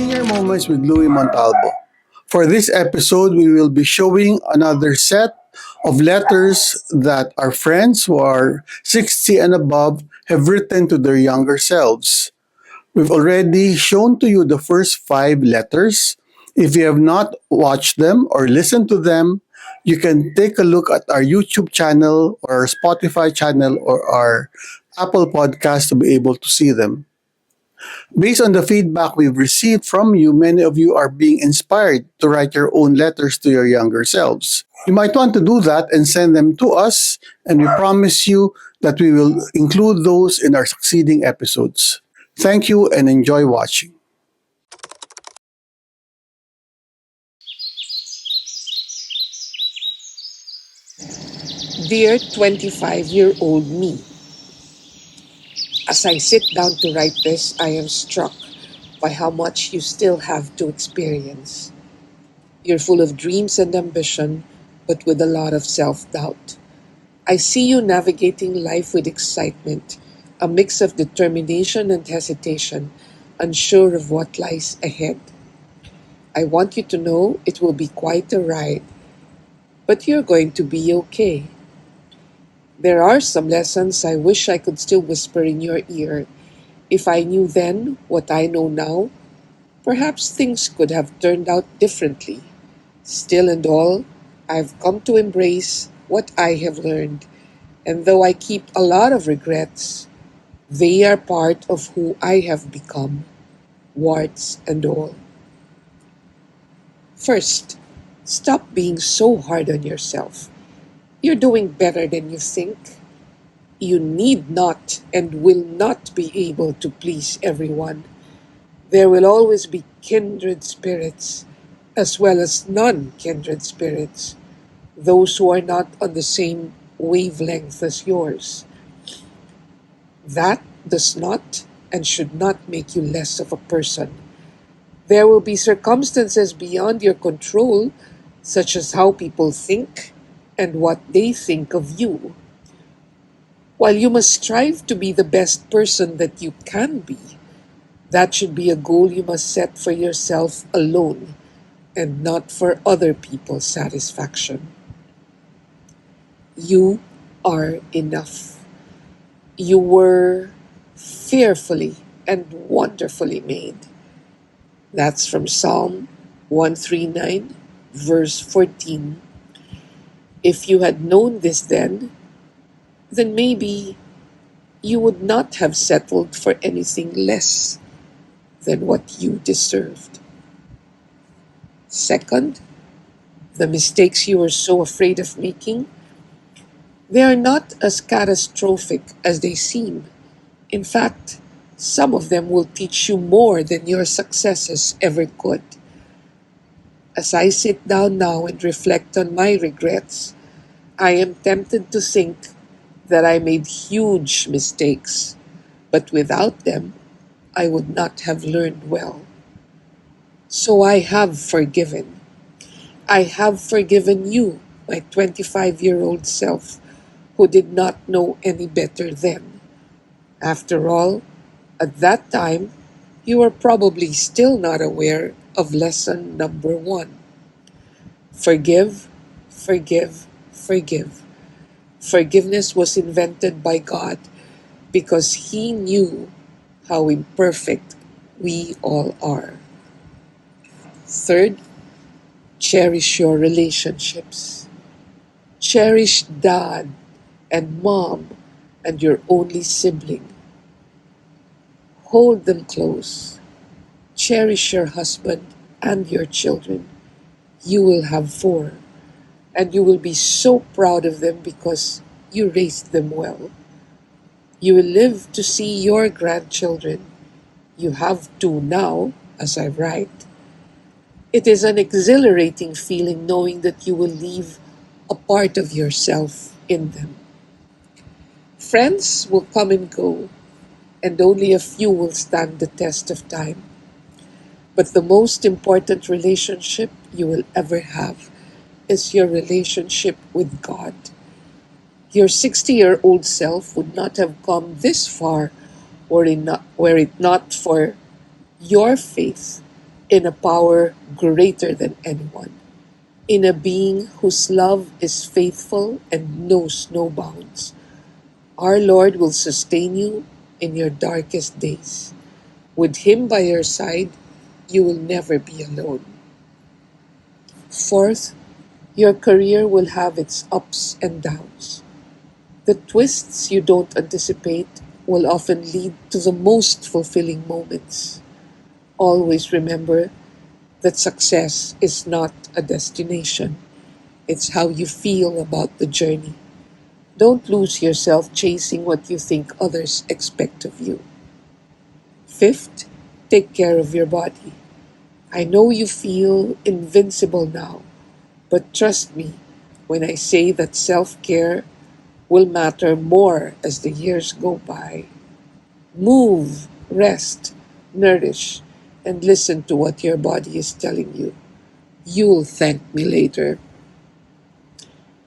Senior Moments with Louie Montalbo. For this episode, we will be showing another set of letters that our friends who are 60 and above have written to their younger selves. We've already shown to you the first five letters. If you have not watched them or listened to them, you can take a look at our YouTube channel or our Spotify channel or our Apple podcast to be able to see them. Based on the feedback we've received from you, many of you are being inspired to write your own letters to your younger selves. You might want to do that and send them to us, and we promise you that we will include those in our succeeding episodes. Thank you and enjoy watching. Dear 25-year-old me, as I sit down to write this, I am struck by how much you still have to experience. You're full of dreams and ambition, but with a lot of self doubt. I see you navigating life with excitement, a mix of determination and hesitation, unsure of what lies ahead. I want you to know it will be quite a ride, but you're going to be okay. There are some lessons I wish I could still whisper in your ear. If I knew then what I know now, perhaps things could have turned out differently. Still and all, I've come to embrace what I have learned, and though I keep a lot of regrets, they are part of who I have become, warts and all. First, stop being so hard on yourself. You're doing better than you think. You need not and will not be able to please everyone. There will always be kindred spirits as well as non kindred spirits, those who are not on the same wavelength as yours. That does not and should not make you less of a person. There will be circumstances beyond your control, such as how people think and what they think of you. While you must strive to be the best person that you can be, that should be a goal you must set for yourself alone and not for other people's satisfaction. You are enough. You were fearfully and wonderfully made. That's from Psalm 139, verse 14. If you had known this then maybe you would not have settled for anything less than what you deserved. Second, the mistakes you were so afraid of making, they are not as catastrophic as they seem. In fact, some of them will teach you more than your successes ever could. As I sit down now and reflect on my regrets, I am tempted to think that I made huge mistakes, but without them, I would not have learned well. So I have forgiven. I have forgiven you, my 25-year-old self, who did not know any better then. After all, at that time, you were probably still not aware of lesson number one. Forgive, forgive, forgive. Forgiveness was invented by God because He knew how imperfect we all are. Third, cherish your relationships. Cherish dad and mom and your only sibling. Hold them close. Cherish your husband and your children. You will have four, and you will be so proud of them because you raised them well. You will live to see your grandchildren. You have two now, as I write. It is an exhilarating feeling knowing that you will leave a part of yourself in them. Friends will come and go, and only a few will stand the test of time. But the most important relationship you will ever have is your relationship with God. Your 60-year-old self would not have come this far were it not for your faith in a power greater than anyone, in a being whose love is faithful and knows no bounds. Our Lord will sustain you in your darkest days. With Him by your side, you will never be alone. Fourth, your career will have its ups and downs. The twists you don't anticipate will often lead to the most fulfilling moments. Always remember that success is not a destination, it's how you feel about the journey. Don't lose yourself chasing what you think others expect of you. Fifth, take care of your body. I know you feel invincible now, but trust me when I say that self care will matter more as the years go by. Move, rest, nourish, and listen to what your body is telling you. You'll thank me later.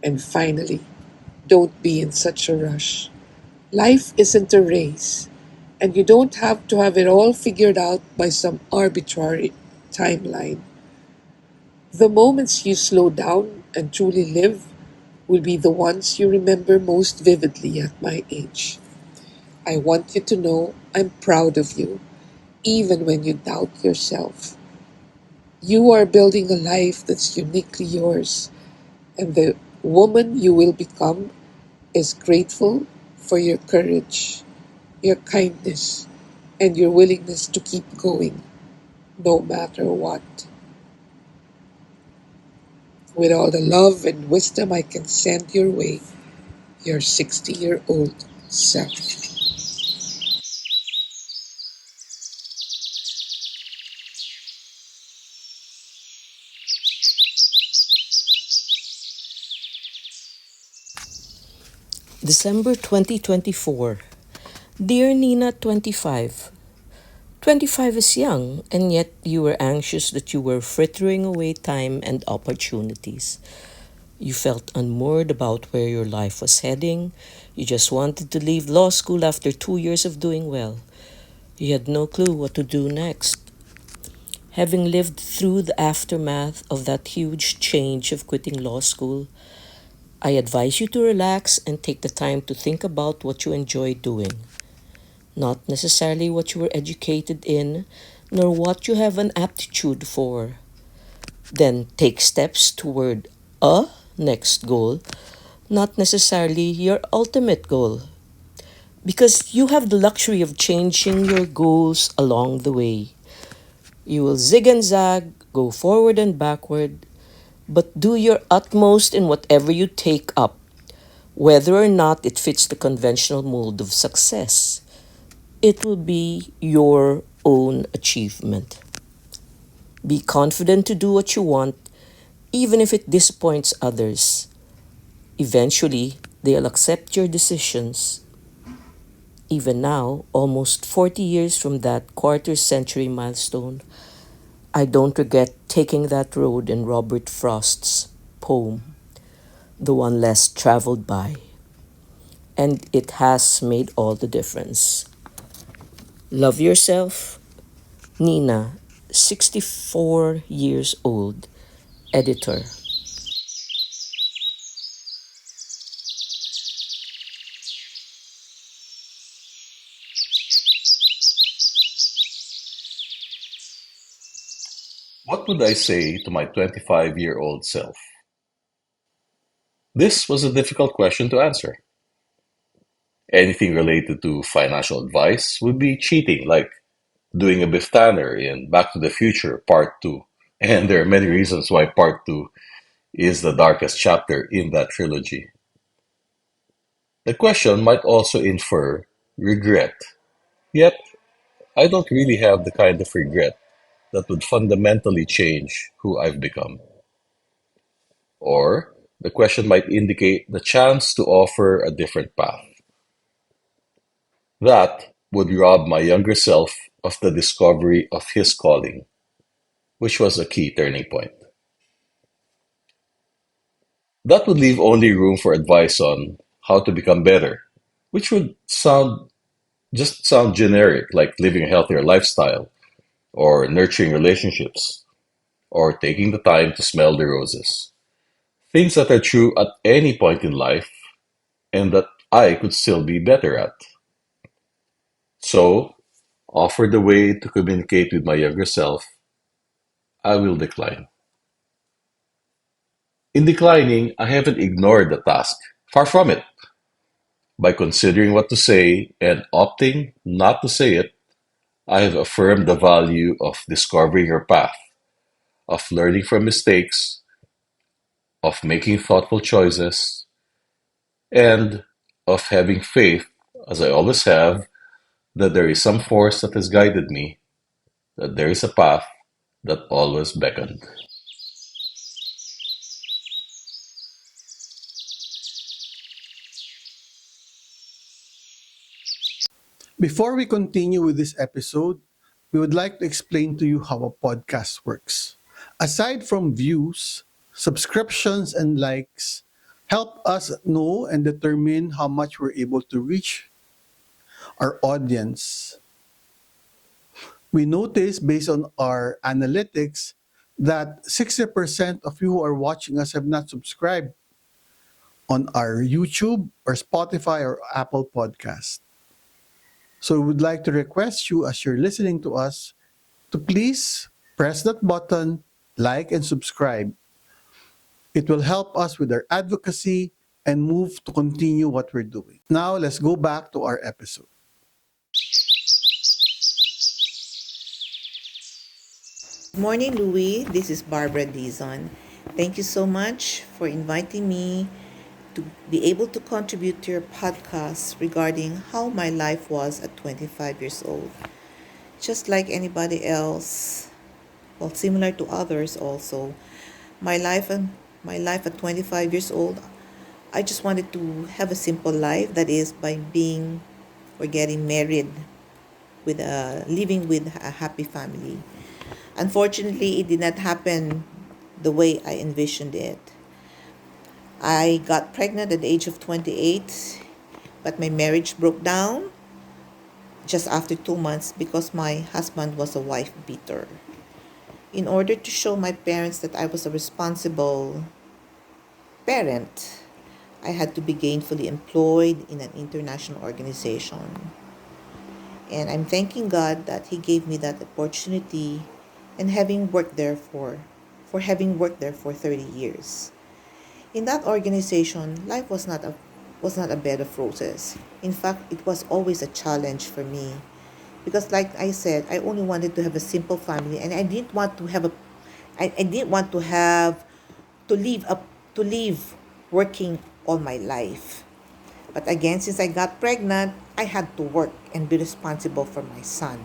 And finally, don't be in such a rush. Life isn't a race, and you don't have to have it all figured out by some arbitrary timeline. The moments you slow down and truly live will be the ones you remember most vividly at my age. I want you to know I'm proud of you, even when you doubt yourself. You are building a life that's uniquely yours, and the woman you will become is grateful for your courage, your kindness, and your willingness to keep going no matter what. With all the love and wisdom I can send your way, your 60-year-old self. December 2024. Dear Nina 25. 25 is young, and yet you were anxious that you were frittering away time and opportunities. You felt unmoored about where your life was heading. You just wanted to leave law school after 2 years of doing well. You had no clue what to do next. Having lived through the aftermath of that huge change of quitting law school, I advise you to relax and take the time to think about what you enjoy doing. Not necessarily what you were educated in, nor what you have an aptitude for. Then take steps toward a next goal, not necessarily your ultimate goal. Because you have the luxury of changing your goals along the way. You will zig and zag, go forward and backward, but do your utmost in whatever you take up, whether or not it fits the conventional mold of success. It will be your own achievement. Be confident to do what you want, even if it disappoints others. Eventually, they'll accept your decisions. Even now, almost 40 years from that quarter century milestone, I don't regret taking that road in Robert Frost's poem, The One Less Traveled By. And it has made all the difference. Love yourself, Nina, 64 years old, editor. What would I say to my 25-year-old self? This was a difficult question to answer. Anything related to financial advice would be cheating, like doing a Biff Tanner in Back to the Future Part 2. And there are many reasons why Part 2 is the darkest chapter in that trilogy. The question might also infer regret, yet I don't really have the kind of regret that would fundamentally change who I've become. Or the question might indicate the chance to offer a different path. That would rob my younger self of the discovery of his calling, which was a key turning point. That would leave only room for advice on how to become better, which would sound generic, like living a healthier lifestyle or nurturing relationships, or taking the time to smell the roses. Things that are true at any point in life and that I could still be better at. So, offered the way to communicate with my younger self, I will decline. In declining, I haven't ignored the task. Far from it. By considering what to say and opting not to say it, I have affirmed the value of discovering your path, of learning from mistakes, of making thoughtful choices, and of having faith, as I always have, that there is some force that has guided me, that there is a path that always beckoned. Before we continue with this episode, we would like to explain to you how a podcast works. Aside from views, subscriptions, and likes help us know and determine how much we're able to reach our audience. We notice based on our analytics that 60% of you who are watching us have not subscribed on our YouTube or Spotify or Apple Podcast. So we would like to request you as you're listening to us to please press that button, like and subscribe. It will help us with our advocacy and move to continue what we're doing. Now let's go back to our episode. Morning, Louie. This is Barbara Dizon. Thank you so much for inviting me to be able to contribute to your podcast regarding how my life was at 25 years old. Just like anybody else, well, similar to others also, my life and my life at 25 years old, I just wanted to have a simple life. That is by being or getting married with living with a happy family. Unfortunately, it did not happen the way I envisioned it. I got pregnant at the age of 28, but my marriage broke down just after 2 months because my husband was a wife beater. In order to show my parents that I was a responsible parent, I had to be gainfully employed in an international organization. And I'm thanking God that He gave me that opportunity and having worked there for 30 years. In that organization, life was not a bed of roses. In fact, it was always a challenge for me because like I said, I only wanted to have a simple family and I didn't want to have to live working all my life. But again, since I got pregnant, I had to work and be responsible for my son.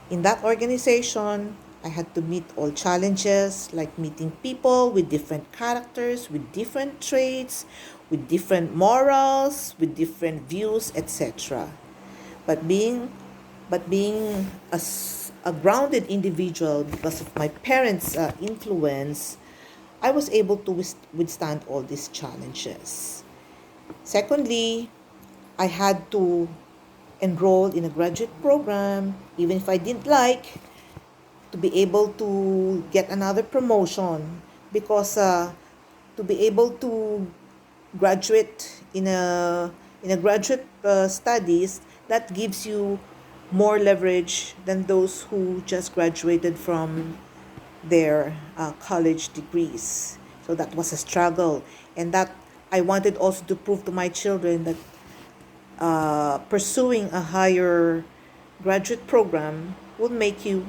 In that organization, I had to meet all challenges like meeting people with different characters, with different traits, with different morals, with different views, etc. But being a grounded individual because of my parents' influence, I was able to withstand all these challenges. Secondly, I had to enroll in a graduate program, even if I didn't like, to be able to get another promotion because to be able to graduate in a graduate studies, that gives you more leverage than those who just graduated from their college degrees. So that was a struggle, and that I wanted also to prove to my children that pursuing a higher graduate program will make you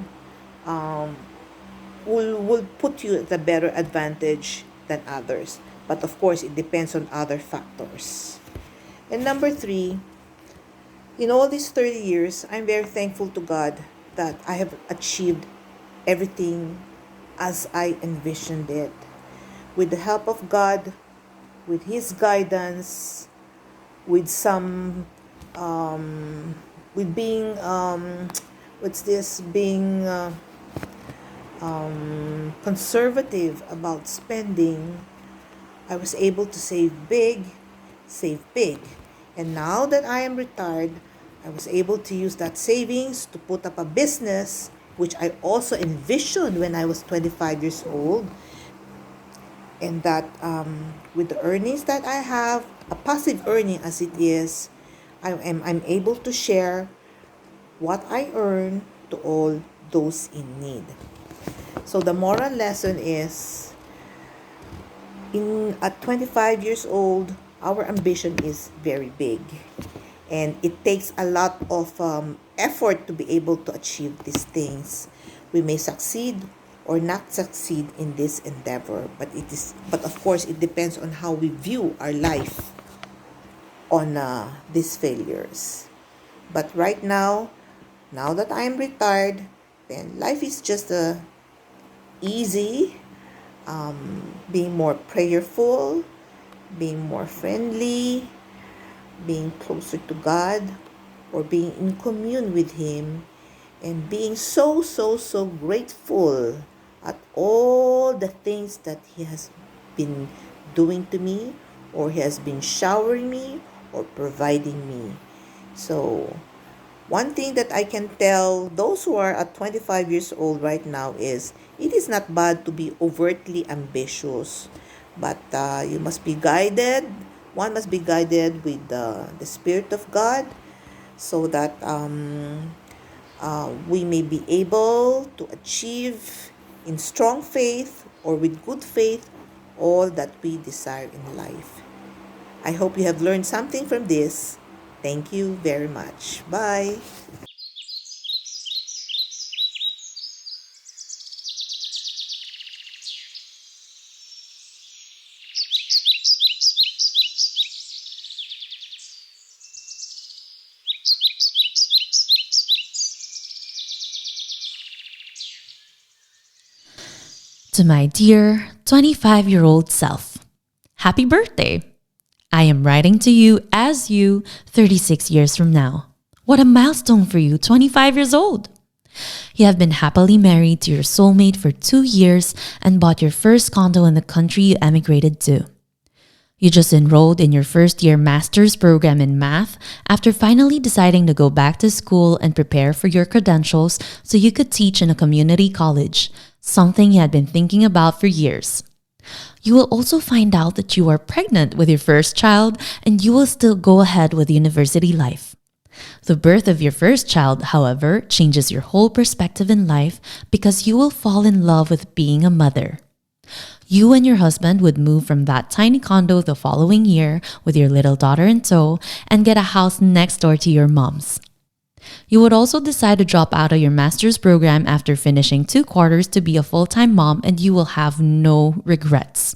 will put you at a better advantage than others. But of course, it depends on other factors. And number three, in all these 30 years, I'm very thankful to God that I have achieved everything as I envisioned it. With the help of God, with His guidance, with some, with being, what's this, being conservative about spending, I was able to save big. And now that I am retired, I was able to use that savings to put up a business which I also envisioned when I was 25 years old, and that with the earnings that I have, a passive earning as it is, I'm able to share what I earn to all those in need. So the moral lesson is, in at 25 years old, our ambition is very big, and it takes a lot of effort to be able to achieve these things. We may succeed or not succeed in this endeavor, but of course it depends on how we view our life on these failures. But right now that I am retired, then life is just easy, being more prayerful, being more friendly, being closer to God, or being in commune with Him, and being so grateful at all the things that He has been doing to me, or He has been showering me, or providing me. So, one thing that I can tell those who are at 25 years old right now is, it is not bad to be overtly ambitious, but you must be guided. One must be guided with the Spirit of God, so that we may be able to achieve in strong faith or with good faith all that we desire in life. I hope you have learned something from this. Thank you very much. Bye. To my dear 25-year-old self, happy birthday! I am writing to you as you 36 years from now. What a milestone for you, 25 years old! You have been happily married to your soulmate for 2 years and bought your first condo in the country you emigrated to. You just enrolled in your first year master's program in math after finally deciding to go back to school and prepare for your credentials so you could teach in a community college, something you had been thinking about for years. You will also find out that you are pregnant with your first child, and you will still go ahead with university life. The birth of your first child, however, changes your whole perspective in life because you will fall in love with being a mother. You and your husband would move from that tiny condo the following year with your little daughter in tow and get a house next door to your mom's. You would also decide to drop out of your master's program after finishing 2 quarters to be a full-time mom, and you will have no regrets.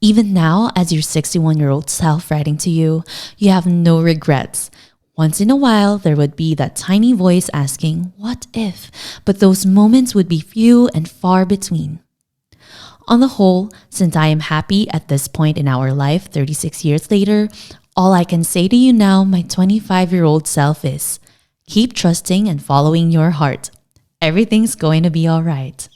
Even now, as your 61-year-old self writing to you, you have no regrets. Once in a while, there would be that tiny voice asking, "What if?" But those moments would be few and far between. On the whole, since I am happy at this point in our life, 36 years later, all I can say to you now, my 25-year-old self, is keep trusting and following your heart. Everything's going to be all right.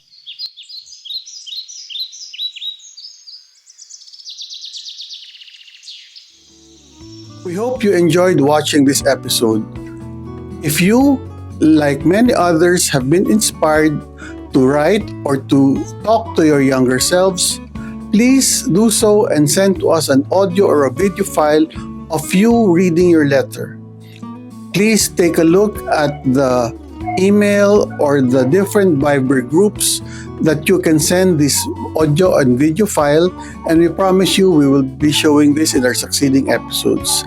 We hope you enjoyed watching this episode. If you, like many others, have been inspired to write or to talk to your younger selves, please do so and send to us an audio or a video file of you reading your letter. Please take a look at the email or the different Viber groups that you can send this audio and video file, and we promise you we will be showing this in our succeeding episodes.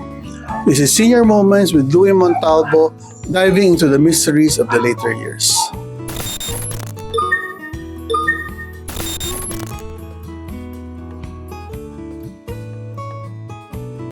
This is Senior Moments with Louie Montalbo, diving into the mysteries of the later years.